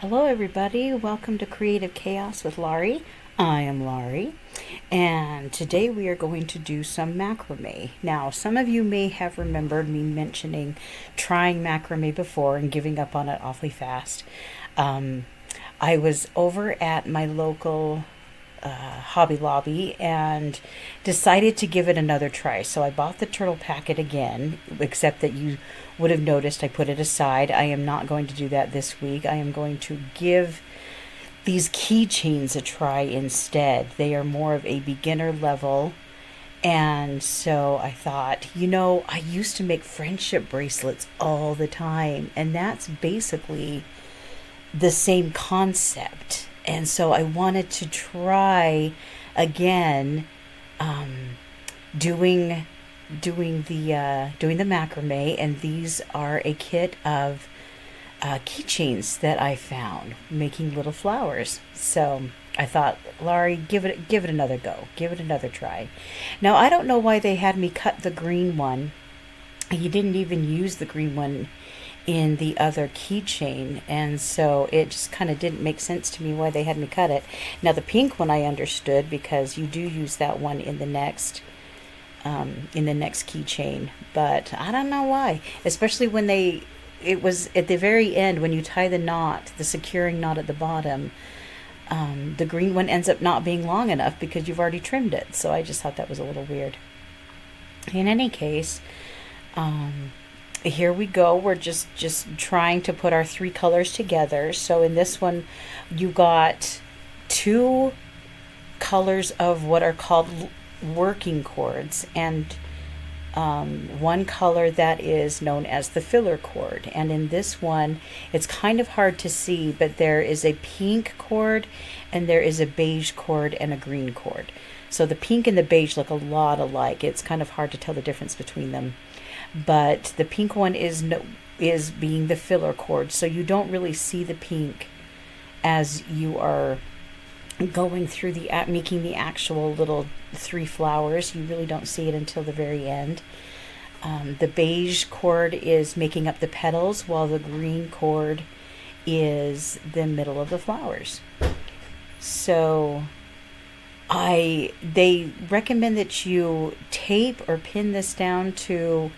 Hello, everybody. Welcome to Creative Chaos with Laurie. I am Laurie, and today we are going to do some macrame. Now, some of you may have remembered me mentioning trying macrame before and giving up on it awfully fast. Um, I was over at my local Hobby Lobby and decided to give it another try. So I bought the turtle packet again, except that you would have noticed I put it aside. I am not going to do that this week. I am going to give these keychains a try instead. They are more of a beginner level. And so I thought, I used to make friendship bracelets all the time, and that's basically the same concept. And so I wanted to try again, um, doing doing the macrame, and these are a kit of keychains that I found making little flowers. So I thought, Laurie, give it another go, give it another try. Now I don't know why they had me cut the green one. You didn't even use the green one in the other keychain, and so it just kind of didn't make sense to me why they had me cut it. Now the pink one I understood, because you do use that one in the next keychain, but I don't know why, especially when it was at the very end when you tie the knot, the securing knot at the bottom. The green one ends up not being long enough because you've already trimmed it, so I just thought that was a little weird. In any case, here we go. We're just trying to put our three colors together. So in this one, you got two colors of what are called working chords, and one color that is known as the filler chord. And in this one, it's kind of hard to see, but there is a pink chord and there is a beige chord and a green chord. So the pink and the beige look a lot alike. It's kind of hard to tell the difference between them. But the pink one is being the filler chord, so you don't really see the pink as you are going through making the actual little three flowers. You really don't see it until the very end. The beige chord is making up the petals, while the green chord is the middle of the flowers. So they recommend that you tape or pin this down to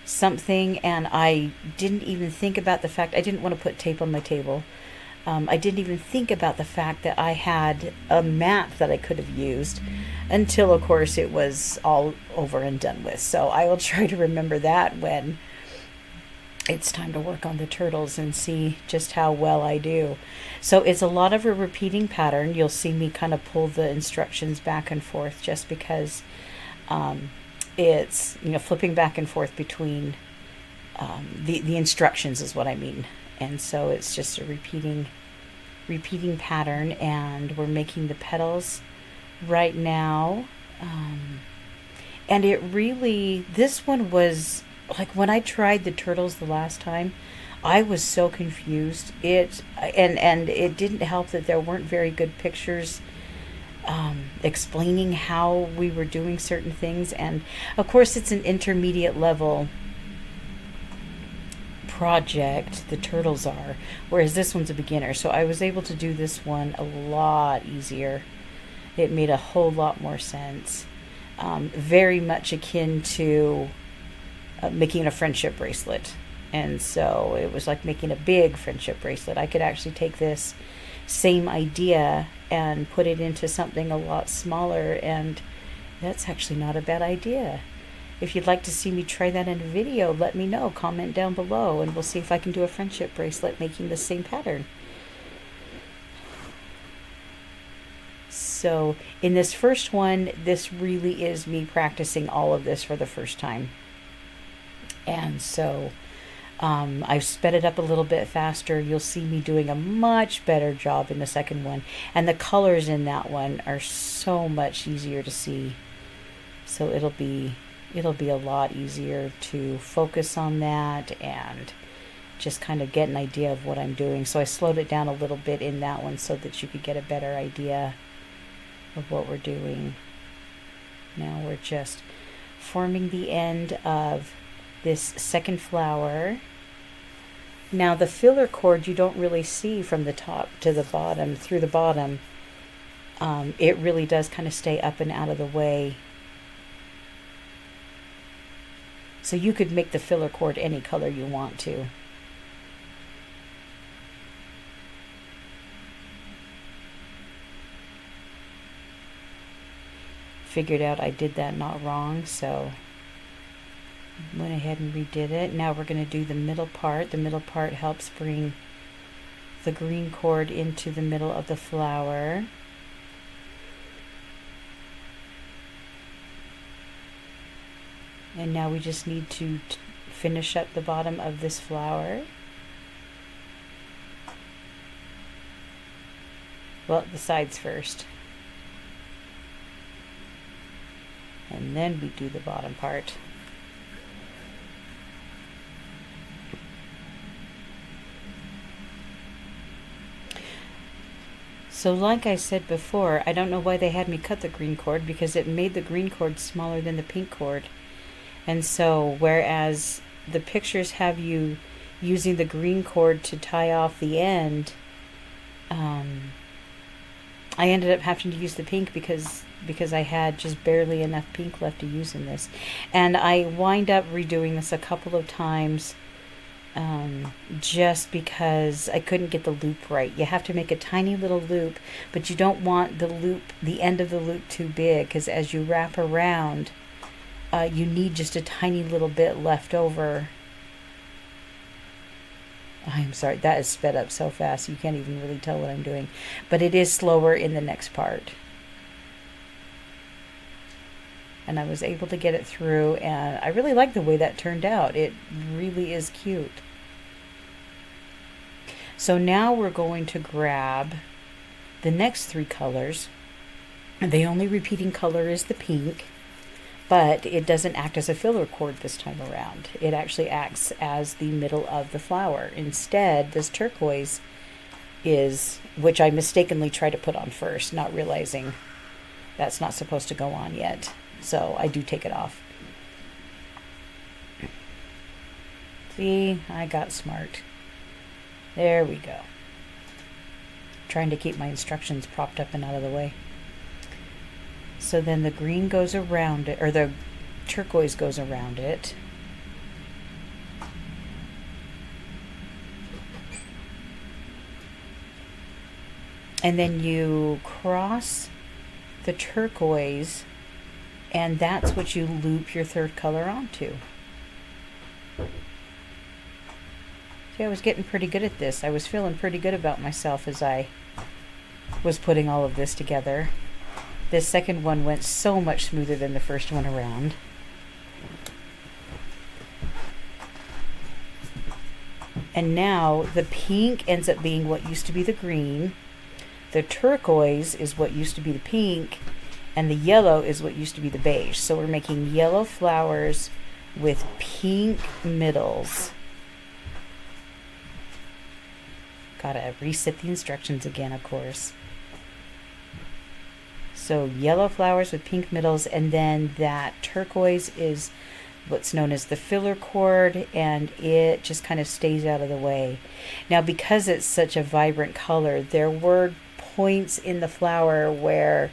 something, and I didn't even think about the fact I didn't want to put tape on my table. I didn't even think about the fact that I had a mat that I could have used until, of course, it was all over and done with. So I will try to remember that when it's time to work on the turtles and see just how well I do. So it's a lot of a repeating pattern. You'll see me kind of pull the instructions back and forth just because it's, flipping back and forth between the instructions is what I mean. And so it's just a repeating pattern, and we're making the petals right now. And this one was like, when I tried the turtles the last time, I was so confused. And it didn't help that there weren't very good pictures explaining how we were doing certain things. And of course, it's an intermediate level project, the turtles are, whereas this one's a beginner. So I was able to do this one a lot easier. It made a whole lot more sense. Very much akin to making a friendship bracelet. And so it was like making a big friendship bracelet. I could actually take this same idea and put it into something a lot smaller, and that's actually not a bad idea. If you'd like to see me try that in a video, let me know. Comment down below, and we'll see if I can do a friendship bracelet making the same pattern. So in this first one, this really is me practicing all of this for the first time. And so I've sped it up a little bit faster. You'll see me doing a much better job in the second one. And the colors in that one are so much easier to see. So it'll be a lot easier to focus on that and just kind of get an idea of what I'm doing. So I slowed it down a little bit in that one so that you could get a better idea of what we're doing. Now we're just forming the end of this second flower Now the filler cord you don't really see from the top to the bottom, through the bottom. It really does kind of stay up and out of the way. So you could make the filler cord any color you want to. Figured out I did that not wrong, so went ahead and redid it. Now we're going to do the middle part. The middle part helps bring the green cord into the middle of the flower. And now we just need to finish up the bottom of this flower. Well, the sides first. And then we do the bottom part. So like I said before, I don't know why they had me cut the green cord, because it made the green cord smaller than the pink cord. And so whereas the pictures have you using the green cord to tie off the end, I ended up having to use the pink because I had just barely enough pink left to use in this. And I wind up redoing this a couple of times just because I couldn't get the loop right. You have to make a tiny little loop, but you don't want the end of the loop too big, because as you wrap around, you need just a tiny little bit left over. I'm sorry, that is sped up so fast you can't even really tell what I'm doing. But it is slower in the next part. And I was able to get it through, and I really like the way that turned out. It really is cute. So now we're going to grab the next three colors. The only repeating color is the pink, but it doesn't act as a filler cord this time around. It actually acts as the middle of the flower. Instead, this turquoise is, which I mistakenly tried to put on first, not realizing that's not supposed to go on yet. So I do take it off. See, I got smart. There we go. Trying to keep my instructions propped up and out of the way. So then the green goes around it, or the turquoise goes around it. And then you cross the turquoise, and that's what you loop your third color onto. See, I was getting pretty good at this. I was feeling pretty good about myself as I was putting all of this together. This second one went so much smoother than the first one around. And now the pink ends up being what used to be the green. The turquoise is what used to be the pink. And the yellow is what used to be the beige. So we're making yellow flowers with pink middles. Gotta reset the instructions again, of course. So yellow flowers with pink middles, and then that turquoise is what's known as the filler cord, and it just kind of stays out of the way. Now, because it's such a vibrant color, there were points in the flower where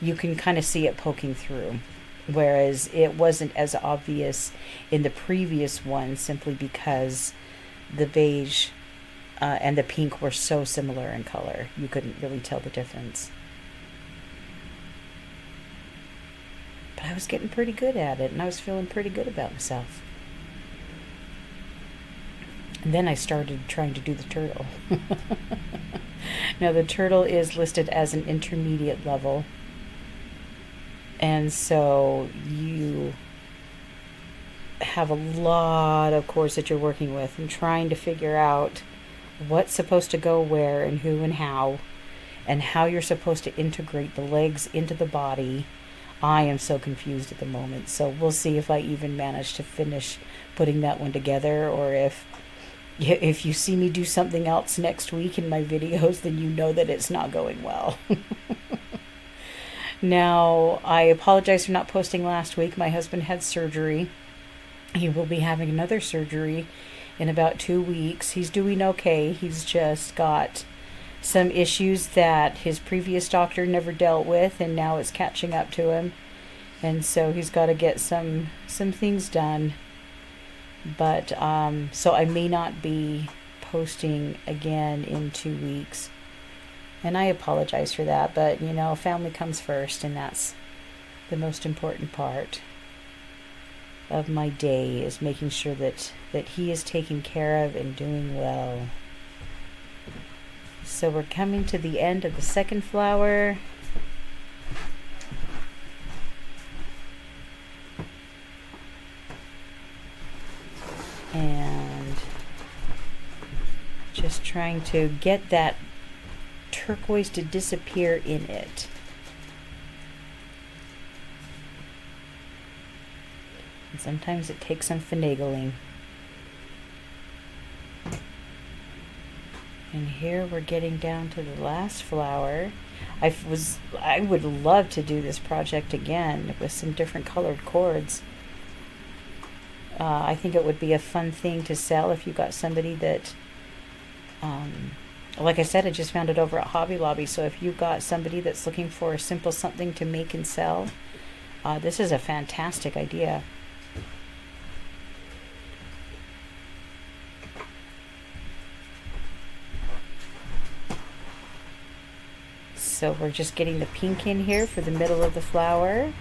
you can kind of see it poking through, whereas it wasn't as obvious in the previous one, simply because the beige and the pink were so similar in color. You couldn't really tell the difference. But I was getting pretty good at it, and I was feeling pretty good about myself. And then I started trying to do the turtle. Now the turtle is listed as an intermediate level. And so you have a lot of cords that you're working with and trying to figure out what's supposed to go where and who and how you're supposed to integrate the legs into the body. I am so confused at the moment. So we'll see if I even manage to finish putting that one together, or if you see me do something else next week in my videos, then you know that it's not going well. Now, I apologize for not posting last week. My husband had surgery. He will be having another surgery in about 2 weeks. He's doing okay. He's just got some issues that his previous doctor never dealt with, and now it's catching up to him. And so he's got to get some things done. But so I may not be posting again in 2 weeks. And I apologize for that, but you know, family comes first, and that's the most important part of my day, is making sure that he is taken care of and doing well. So we're coming to the end of the second flower. And just trying to get that turquoise to disappear in it. And sometimes it takes some finagling. And here we're getting down to the last flower. I would love to do this project again with some different colored cords. I think it would be a fun thing to sell if you got somebody that, like I said, I just found it over at Hobby Lobby. So if you got somebody that's looking for a simple something to make and sell, this is a fantastic idea. So we're just getting the pink in here for the middle of the flower.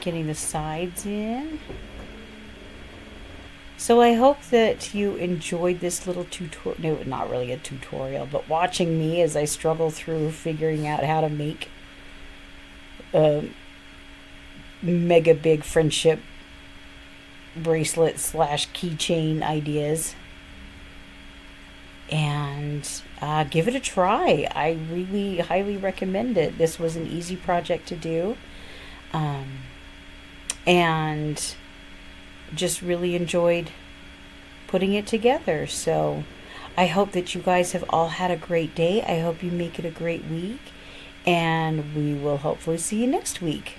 Getting the sides in. So I hope that you enjoyed this little tutorial. No, not really a tutorial, but watching me as I struggle through figuring out how to make mega big friendship bracelet / keychain ideas. And give it a try. I really highly recommend it. This was an easy project to do. And just really enjoyed putting it together. So I hope that you guys have all had a great day. I hope you make it a great week, and we will hopefully see you next week.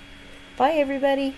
Bye, everybody.